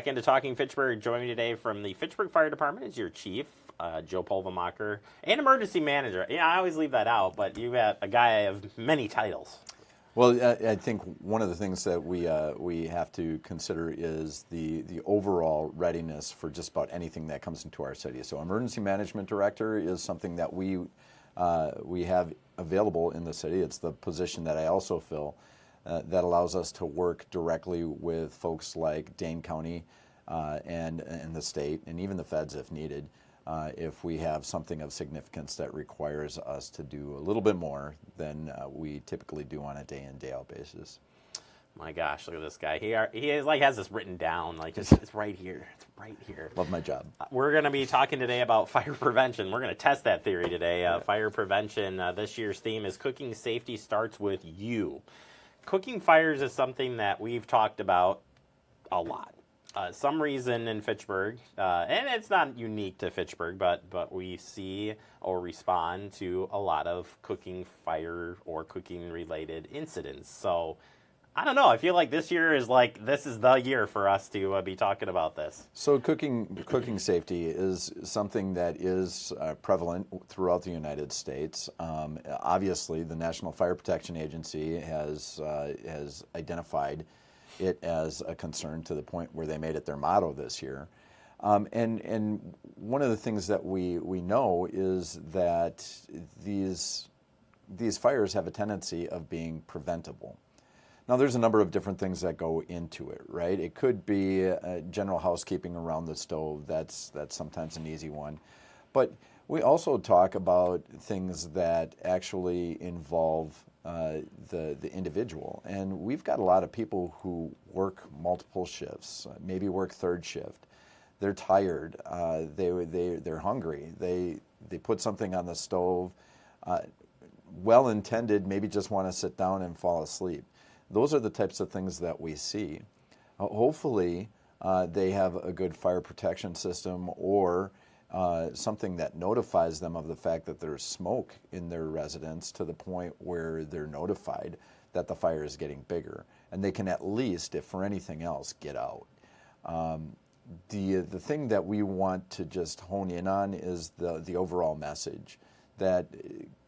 back into Talking Fitchburg. Joining me today from the Fitchburg Fire Department is your chief, Joe Polvemacher, and emergency manager. Yeah, I always leave that out, but you got a guy of many titles. Well, I think one of the things that we have to consider is the overall readiness for just about anything that comes into our city. So, emergency management director is something that we have available in the city. It's the position that I also fill that allows us to work directly with folks like Dane County and the state, and even the feds if needed. If we have something of significance that requires us to do a little bit more than we typically do on a day in, day out basis. My gosh, look at this guy. He is, like, has this written down. Like, it's right here. It's right here. Love my job. We're going to be talking today about fire prevention. We're going to test that theory today. Fire prevention. This year's theme is Cooking Safety Starts With You. Cooking fires is something that we've talked about a lot. Some reason in Fitchburg, and it's not unique to Fitchburg, but we see or respond to a lot of cooking fire or cooking related incidents. So I don't know. I feel like this year is this is the year for us to be talking about this. So cooking safety is something that is prevalent throughout the United States. Obviously, the National Fire Protection Agency has identified it as a concern to the point where they made it their motto this year. And one of the things that we know is that these fires have a tendency of being preventable. Now, there's a number of different things that go into it, right? It could be general housekeeping around the stove. That's sometimes an easy one. But we also talk about things that actually involve the individual. And we've got a lot of people who work multiple shifts, maybe work third shift. They're tired. They're hungry. They put something on the stove, well-intended, maybe just want to sit down and fall asleep. Those are the types of things that we see. Hopefully, they have a good fire protection system or something that notifies them of the fact that there's smoke in their residence to the point where they're notified that the fire is getting bigger. And they can at least, if for anything else, get out. The thing that we want to just hone in on is the overall message that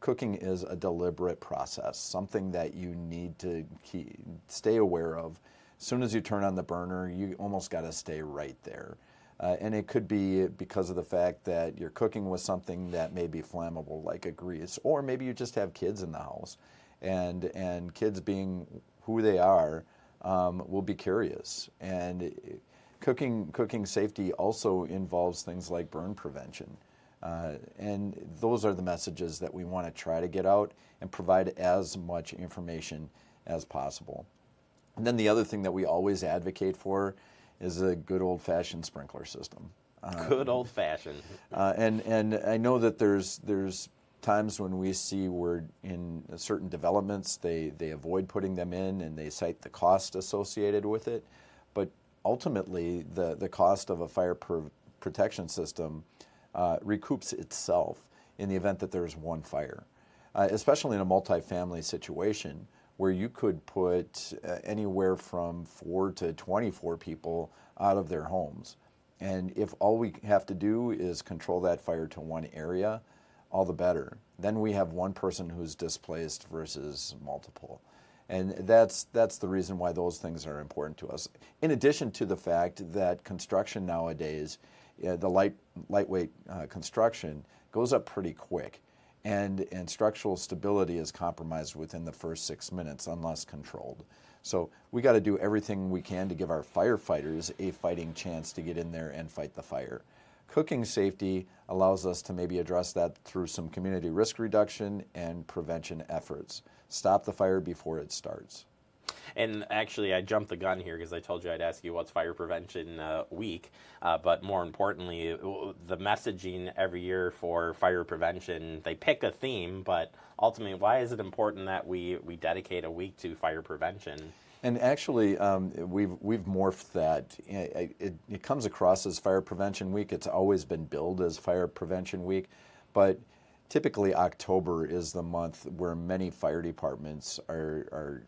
cooking is a deliberate process, something that you need to stay aware of. As soon as you turn on the burner, you almost got to stay right there. And it could be because of the fact that you're cooking with something that may be flammable, like a grease, or maybe you just have kids in the house, and kids being who they are will be curious. And cooking safety also involves things like burn prevention. And those are the messages that we want to try to get out and provide as much information as possible. And then the other thing that we always advocate for is a good old-fashioned sprinkler system. Good old-fashioned. And I know that there's times when we see where in certain developments they avoid putting them in and they cite the cost associated with it. But ultimately, the cost of a fire protection system recoups itself in the event that there's one fire, especially in a multifamily situation where you could put anywhere from 4 to 24 people out of their homes. And if all we have to do is control that fire to one area, all the better. Then we have one person who's displaced versus multiple. And that's the reason why those things are important to us. In addition to the fact that construction nowadays, the lightweight construction goes up pretty quick, and structural stability is compromised within the first 6 minutes unless controlled. So we got to do everything we can to give our firefighters a fighting chance to get in there and fight the fire. Cooking safety allows us to maybe address that through some community risk reduction and prevention efforts. Stop the fire before it starts. And actually, I jumped the gun here because I told you I'd ask you what's Fire Prevention Week. But more importantly, the messaging every year for fire prevention, they pick a theme, but ultimately, why is it important that we dedicate a week to fire prevention? And actually, we've morphed that. It comes across as Fire Prevention Week. It's always been billed as Fire Prevention Week, but typically October is the month where many fire departments are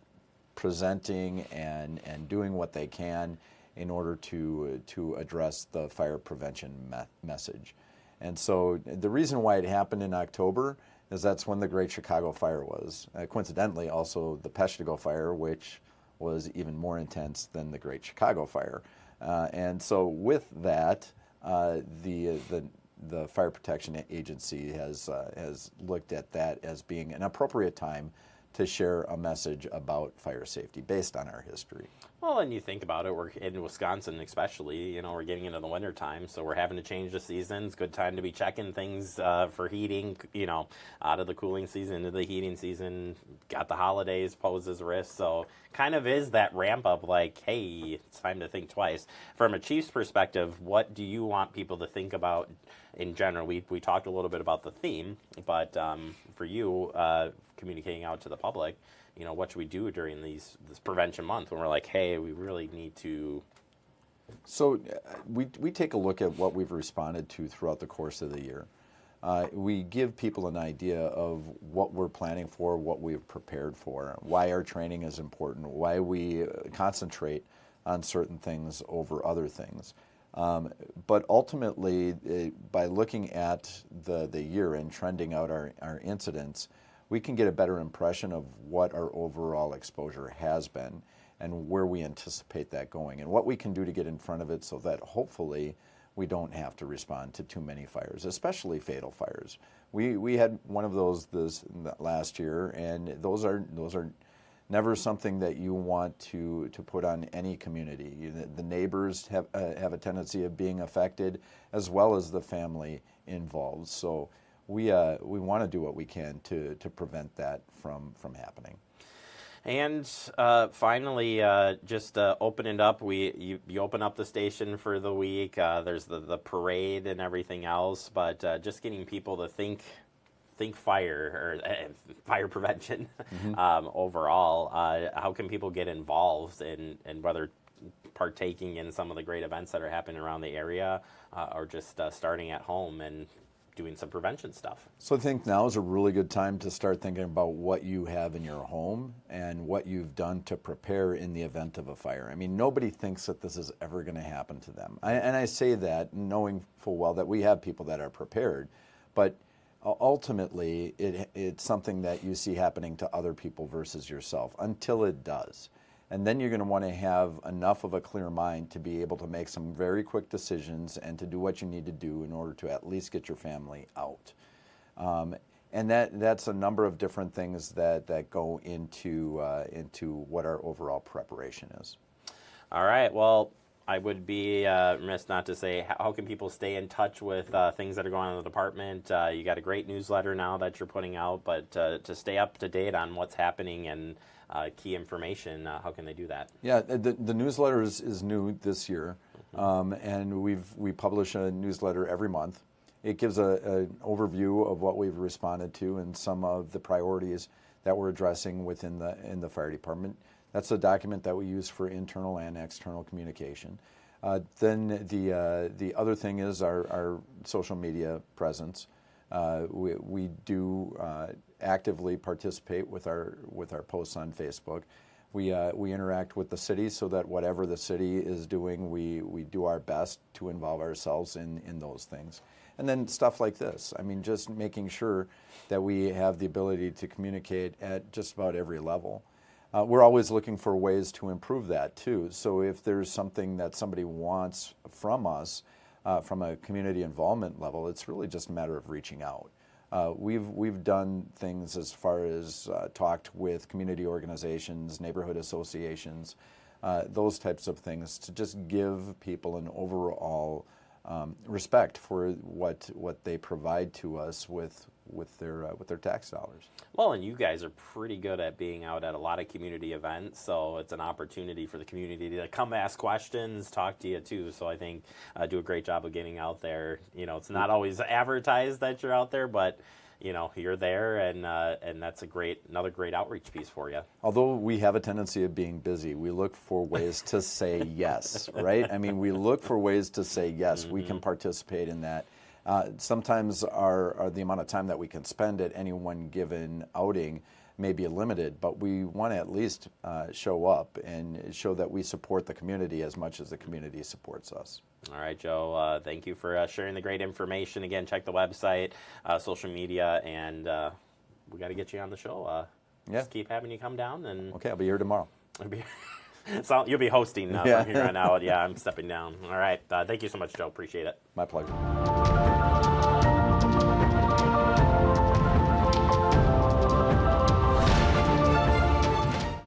presenting and doing what they can in order to address the fire prevention message. And so the reason why it happened in October is that's when the Great Chicago Fire was. Coincidentally, also the Peshtigo Fire, which was even more intense than the Great Chicago Fire. And so with that, the Fire Protection Agency has looked at that as being an appropriate time to share a message about fire safety based on our history. Well, and you think about it, we're in Wisconsin especially, we're getting into the winter time, so we're having to change the seasons. Good time to be checking things for heating, out of the cooling season into the heating season. Got the holidays poses risk, so kind of is that ramp up like, hey, it's time to think twice. From a Chiefs perspective, what do you want people to think about in general? We talked a little bit about the theme, but for you, communicating out to the public, what should we do during this prevention month when we're like, hey, we really need to? So we take a look at what we've responded to throughout the course of the year. We give people an idea of what we're planning for, what we've prepared for, why our training is important, why we concentrate on certain things over other things. But ultimately, by looking at the year and trending out our incidents, we can get a better impression of what our overall exposure has been and where we anticipate that going and what we can do to get in front of it so that hopefully we don't have to respond to too many fires, especially fatal fires. We had one of those last year, and those are never something that you want to put on any community. The neighbors have a tendency of being affected, as well as the family involved. So we want to do what we can to prevent that from happening. And finally, just opening up, you open up the station for the week. There's the parade and everything else, but just getting people to think fire or fire prevention overall. How can people get involved in whether partaking in some of the great events that are happening around the area or just starting at home and doing some prevention stuff? So I think now is a really good time to start thinking about what you have in your home and what you've done to prepare in the event of a fire. I mean, nobody thinks that this is ever going to happen to them. And I say that knowing full well that we have people that are prepared, but ultimately it's something that you see happening to other people versus yourself until it does. And then you're going to want to have enough of a clear mind to be able to make some very quick decisions and to do what you need to do in order to at least get your family out. And that's a number of different things that go into what our overall preparation is. All right. Well, I would be remiss not to say, how can people stay in touch with things that are going on in the department? You got a great newsletter now that you're putting out, but to stay up to date on what's happening and key information, how can they do that? Yeah, the newsletter is new this year, and we publish a newsletter every month. It gives an overview of what we've responded to and some of the priorities that we're addressing within the fire department. That's a document that we use for internal and external communication. Then the other thing is our social media presence. We do actively participate with our posts on Facebook. We interact with the city so that whatever the city is doing, we do our best to involve ourselves in those things. And then stuff like this. I mean, just making sure that we have the ability to communicate at just about every level. We're always looking for ways to improve that too. So if there's something that somebody wants from us, from a community involvement level, it's really just a matter of reaching out. We've done things as far as talked with community organizations, neighborhood associations, those types of things to just give people an overall respect for what they provide to us with their tax dollars. Well, and you guys are pretty good at being out at a lot of community events, so it's an opportunity for the community to come ask questions, talk to you too. So I think do a great job of getting out there. It's not always advertised that you're out there, but you're there, and that's another great outreach piece for you. Although we have a tendency of being busy, we look for ways to say yes, right? I mean, we look for ways to say yes. We can participate in that. Sometimes the amount of time that we can spend at any one given outing may be limited, but we want to at least show up and show that we support the community as much as the community supports us. All right, Joe, thank you for sharing the great information. Again, check the website, social media, and we got to get you on the show. Just keep having you come down. And okay, I'll be here tomorrow. So you'll be hosting from here on out. Yeah, I'm stepping down. All right. Thank you so much, Joe. Appreciate it. My pleasure.